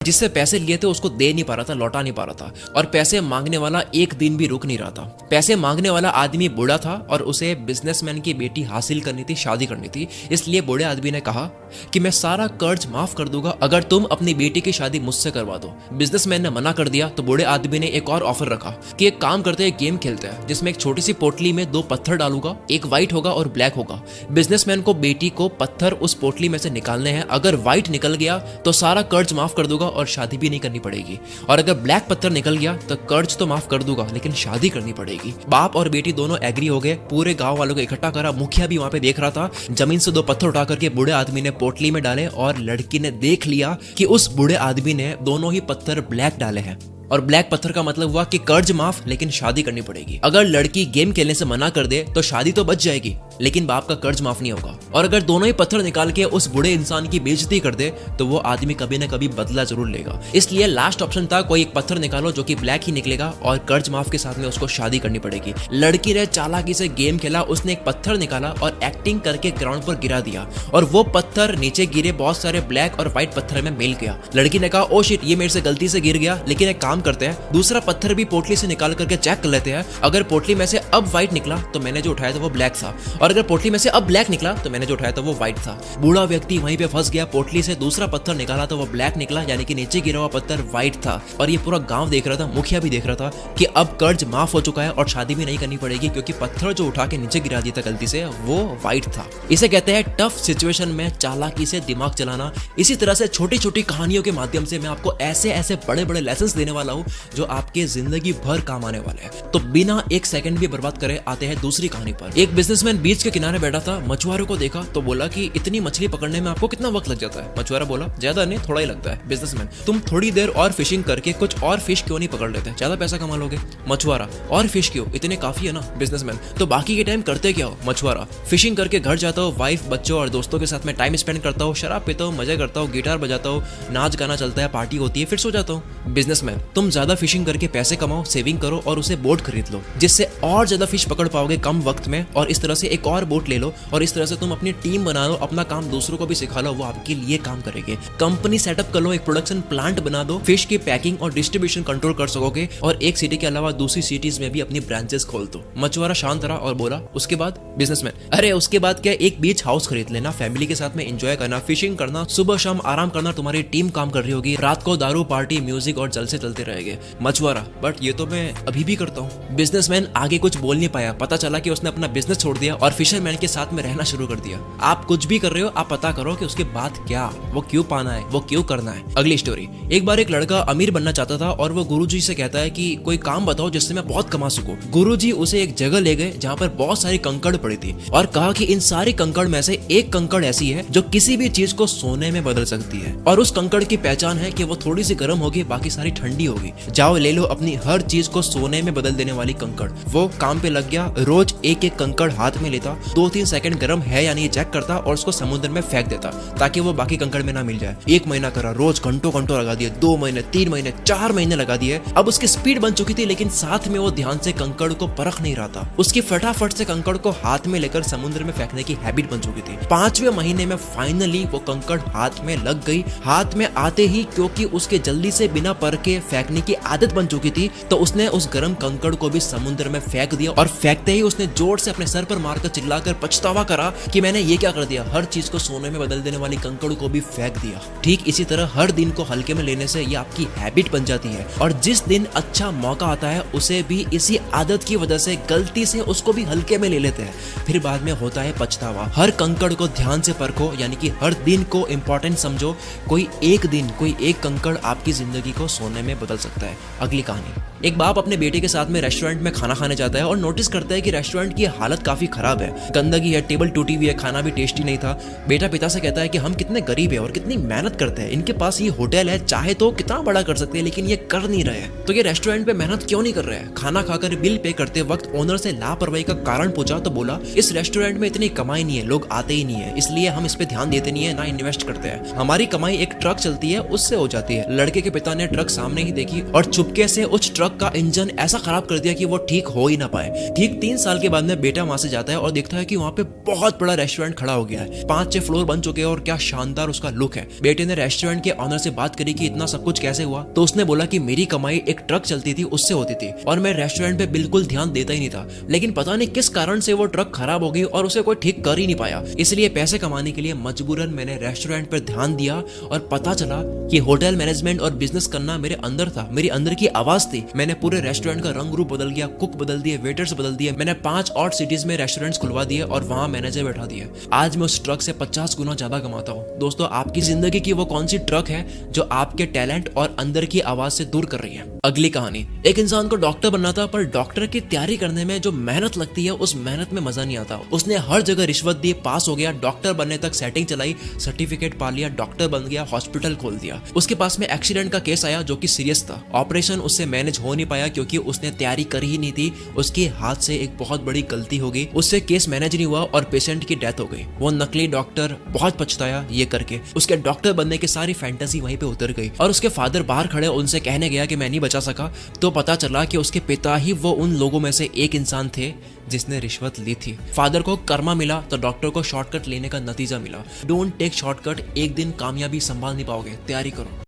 जिससे पैसे लिए थे उसको दे नहीं पा रहा था, लौटा नहीं पा रहा था, और पैसे मांगने वाला एक दिन भी रुक नहीं रहा था। पैसे मांगने वाला आदमी बूढ़ा था और उसे बिजनेसमैन की बेटी हासिल करनी थी, शादी करनी थी। इसलिए बूढ़े आदमी ने कहा कि मैं सारा कर्ज माफ कर दूंगा अगर तुम अपनी बेटी की शादी मुझसे करवा दो। बिजनेसमैन ने मना कर दिया तो बूढ़े आदमी ने एक और ऑफर रखा कि एक काम करते हैं, गेम खेलते हैं जिसमें एक छोटी सी पोटली में 2 पत्थर डालूंगा, एक व्हाइट होगा और ब्लैक होगा। बिजनेसमैन को बेटी को पत्थर उस पोटली में से निकालने हैं। अगर व्हाइट निकल गया तो सारा कर्ज माफ कर दूंगा और शादी भी नहीं करनी पड़ेगी, और अगर ब्लैक पत्थर निकल गया तो कर्ज तो माफ कर दूंगा लेकिन शादी करनी पड़ेगी। बाप और बेटी दोनों एग्री हो गए। पूरे गांव वालों को इकट्ठा करा। मुखिया भी वहां पे देख रहा था। जमीन से 2 पत्थर उठा करके बूढ़े आदमी ने पोटली में डाले और लड़की ने देख लिया कि उस बूढ़े आदमी ने दोनों ही पत्थर ब्लैक डाले हैं। और ब्लैक पत्थर का मतलब हुआ कि कर्ज माफ लेकिन शादी करनी पड़ेगी। अगर लड़की गेम खेलने से मना कर दे तो शादी तो बच जाएगी लेकिन बाप का कर्ज माफ नहीं होगा। और अगर दोनों ही पत्थर निकाल के उस बूढ़े इंसान की बेइज्जती कर दे तो वो आदमी कभी ना कभी बदला जरूर लेगा। इसलिए लास्ट ऑप्शन था कोई एक पत्थर निकालो जो कि ब्लैक ही निकलेगा और कर्ज माफ के साथ में उसको शादी करनी पड़ेगी। लड़की ने चालाकी से गेम खेला। उसने एक पत्थर निकाला और एक्टिंग करके ग्राउंड पर गिरा दिया और वो पत्थर नीचे गिरे, बहुत सारे ब्लैक और व्हाइट पत्थर में मिल गया। लड़की ने कहा ओ शिट, ये मेरे से गलती से गिर गया, लेकिन एक काम करते हैं, दूसरा पत्थर भी पोटली से निकाल करके चेक कर लेते हैं। अगर पोटली में से अब व्हाइट निकला तो मैंने जो उठाया था वो ब्लैक था, और अगर पोटली में से अब ब्लैक निकला तो मैंने जो उठाया था वो व्हाइट था। बूढ़ा व्यक्ति वहीं पे फंस गया। पोटली से दूसरा पत्थर निकाला तो वो ब्लैक निकला, यानी कि नीचे गिरा हुआ पत्थर व्हाइट था। और ये पूरा गांव देख रहा था, मुखिया भी देख रहा था कि अब कर्ज माफ हो चुका है और शादी भी नहीं करनी पड़ेगी क्योंकि पत्थर जो उठा के नीचे गिरा दिया था गलती से वो व्हाइट था। इसे कहते हैं टफ सिचुएशन में चालाकी से दिमाग चलाना। इसी तरह से छोटी छोटी कहानियों के माध्यम से मैं आपको ऐसे ऐसे बड़े बड़े लेसन्स देने वाला हूं जो आपके जिंदगी भर काम आने वाले हैं। तो बिना एक सेकंड भी बर्बाद करे आते हैं दूसरी कहानी पर। एक बिजनेसमैन बीच के किनारे बैठा था। मछुआरों को देखा तो बोला कि इतनी मछली पकड़ने में आपको कितना वक्त लग जाता है? मछुआरा बोला ज्यादा नहीं, थोड़ा ही लगता है। बिजनेसमैन तुम थोड़ी देर और फिशिंग करके कुछ और फिश क्यों नहीं पकड़ लेते? ज्यादा पैसा कमा लोगे। मछुआरा और फिश क्यों, इतने काफी है ना। बिजनेसमैन तो बाकी के टाइम करते क्या हो? मछुआरा फिशिंग करके घर जाता हूँ, वाइफ बच्चों और दोस्तों के साथ में टाइम स्पेंड करता हूँ, शराब पीता हूँ, मजा करता हूँ, गिटार बजाता हूँ, नाच गाना चलता है, पार्टी होती है, फिर सो जाता हूँ। बिजनेसमैन तुम ज्यादा फिशिंग करके पैसे कमाओ, सेविंग करो और उसे बोट खरीद लो जिससे और ज्यादा फिश पकड़ पाओगे कम वक्त में, और इस तरह से एक और बोट ले लो और इस तरह से तुम अपनी टीम बना लो, अपना काम दूसरों को भी सिखा लो, वो आपके लिए काम करेंगे। कंपनी सेटअप कर लो, एक प्रोडक्शन प्लांट बना दो, फिश की पैकिंग और डिस्ट्रीब्यूशन कंट्रोल कर सकोगे और एक सिटी के अलावा दूसरी सिटीज में भी अपनी ब्रांचेस खोल दो। मछुआरा शांत रहा और बोला उसके बाद? बिजनेसमैन अरे उसके बाद क्या, एक बीच हाउस खरीद लेना, फैमिली के साथ में एंजॉय करना, फिशिंग करना, सुबह शाम आराम करना, तुम्हारी टीम काम कर रही होगी, रात को दारू पार्टी म्यूजिक और जलसे चलते रहेंगे। मछुआरा बट ये तो मैं अभी भी करता हूँ। बिजनेसमैन आगे कुछ बोल नहीं पाया। पता चला कि उसने अपना बिजनेस छोड़ दिया और फिशरमैन के साथ में रहना शुरू कर दिया। आप कुछ भी कर रहे हो, आप पता करो कि उसके बाद क्या, वो क्यों पाना है, वो क्यों करना है। अगली स्टोरी। एक बार एक लड़का अमीर बनना चाहता था और वो गुरुजी से कहता है कि कोई काम बताओ जिससे मैं बहुत कमा सकूं। गुरुजी उसे एक जगह ले गए जहाँ पर बहुत सारी कंकड़ पड़ी थी और कहा कि इन सारी कंकड़ में से एक कंकड़ ऐसी है जो किसी भी चीज को सोने में बदल सकती है, और उस कंकड़ की पहचान है कि वो थोड़ी सी गर्म होगी, बाकी सारी ठंडी होगी। जाओ ले लो अपनी हर चीज को सोने में बदल देने वाली कंकड़। वो काम पे लग गया। रोज एक एक कंकड़ हाथ में लेता, 2-3 सेकंड गर्म है या नहीं चेक करता और उसको समुद्र में फेंक देता ताकि वो बाकी कंकड़ में ना मिल जाए। 1 महीना करा, रोज घंटों घंटों लगा दिए, 2 महीने, 3 महीने, 4 महीने लगा दिए। अब उसकी स्पीड बन चुकी थी लेकिन साथ में वो ध्यान से कंकड़ को परख नहीं रहा था। उसकी फटाफट से कंकड़ को हाथ में लेकर समुद्र में फेंकने की हैबिट बन चुकी थी। 5वें महीने में फाइनली वो कंकड़ हाथ में लग गई। हाथ में आते ही क्योंकि उसके जल्दी से बिना परखे फेंकने की आदत बन चुकी थी तो उसने उस गर्म कंकड़ को भी समुद्र में फेंक दिया, और फेंकते ही उसने जोर से अपने सर पर मारकर चिल्लाकर पछतावा करा कि मैंने ये क्या कर दिया, हर चीज को सोने में बदल देने वाली कंकड़ को भी फेंक दिया। ठीक इसी तरह हर दिन को हल्के में लेने से ये आपकी हैबिट बन जाती है, और जिस दिन अच्छा मौका आता है उसे भी इसी आदत की वजह से गलती से उसको भी हल्के में ले लेते हैं, फिर बाद में होता है पछतावा। हर कंकड़ को ध्यान से परखो, यानी कि हर दिन को इंपॉर्टेंट समझो। कोई एक दिन, कोई एक कंकड़ आपकी जिंदगी को सोने में बदल सकता है। अगली कहानी। एक बाप अपने बेटे के साथ में रेस्टोरेंट में खाना खाने जाता है और नोटिस करता है कि रेस्टोरेंट की हालत काफी खराब है, गंदगी है, टेबल टूटी हुई है, खाना भी टेस्टी नहीं था। बेटा पिता से कहता है कि हम कितने गरीब है और कितनी मेहनत करते हैं, इनके पास ये होटल है, चाहे तो कितना बड़ा कर सकते हैं लेकिन ये कर नहीं रहे हैं, तो ये रेस्टोरेंट पे मेहनत क्यों नहीं कर रहे हैं। खाना खाकर बिल पे करते वक्त ओनर से लापरवाही का कारण पूछा तो बोला इस रेस्टोरेंट में इतनी कमाई नहीं है, लोग आते ही नहीं है, इसलिए हम इस पे ध्यान देते नहीं है, ना इन्वेस्ट करते हैं। हमारी कमाई एक ट्रक चलती है उससे हो जाती है। लड़के के पिता ने ट्रक सामने ही देखी और चुपके से उस ट्रक का इंजन ऐसा खराब कर दिया कि वो ठीक हो ही ना पाए। ठीक 3 साल के बाद में बेटा वहां से जाता है और देखता है कि वहां पे बहुत बड़ा रेस्टोरेंट खड़ा हो गया है, 5-6 फ्लोर बन चुके हैं और क्या शानदार उसका लुक है। बेटे ने रेस्टोरेंट के ऑनर से बात करी कि इतना सब कुछ कैसे हुआ, तो उसने बोला कि मेरी कमाई एक ट्रक चलती थी उससे होती थी और मैं रेस्टोरेंट पे बिल्कुल ध्यान देता ही नहीं था, लेकिन पता नहीं किस कारण से वो ट्रक खराब हो गई और उसे कोई ठीक कर ही नहीं पाया। इसलिए पैसे कमाने के लिए मजबूरन मैंने रेस्टोरेंट पर ध्यान दिया और पता चला कि होटल मैनेजमेंट और बिजनेस करना मेरे अंदर था, मेरी अंदर की आवाज थी। मैंने पूरे रेस्टोरेंट का रंग रूप बदल गया, कुक बदल दिए, वेटर्स बदल दिए। मैंने 5 और सिटीज में रेस्टोरेंट्स खुलवा दिए और वहां मैनेजर बैठा दिए। आज मैं उस ट्रक से 50 गुना ज्यादा कमाता हूँ। दोस्तों, आपकी जिंदगी की वो कौन सी ट्रक है जो आपके टैलेंट और अंदर की आवाज से दूर कर रही है? अगली कहानी, एक इंसान को डॉक्टर बनना था, पर डॉक्टर की तैयारी करने में जो मेहनत लगती है उस मेहनत में मजा नहीं आता। उसने हर जगह रिश्वत दी, पास हो गया, डॉक्टर बनने तक सेटिंग चलाई, सर्टिफिकेट पा लिया, डॉक्टर बन गया, हॉस्पिटल खोल दिया। उसके पास में एक्सीडेंट का केस आया जो कि सीरियस था। ऑपरेशन उससे मैनेज हो नहीं पाया क्योंकि उसने तैयारी करी ही नहीं थी। उसके हाथ से एक बहुत बड़ी गलती हो गई, उससे केस मैनेज नहीं हुआ और पेशेंट की डेथ हो गई। वो नकली डॉक्टर बहुत पछताया ये करके। उसके डॉक्टर बनने की सारी फैंटेसी वहीं पे उतर गई और उसके फादर बाहर खड़े उनसे कहने गया कि मैं नहीं बचा सका, तो पता चला कि उसके पिता ही वो उन लोगों में से एक इंसान थे जिसने रिश्वत ली थी। फादर को कर्मा मिला तो डॉक्टर को शॉर्टकट लेने का नतीजा मिला। डोंट टेक शॉर्टकट, एक दिन कामयाबी संभाल नहीं पाओगे, तैयारी करो।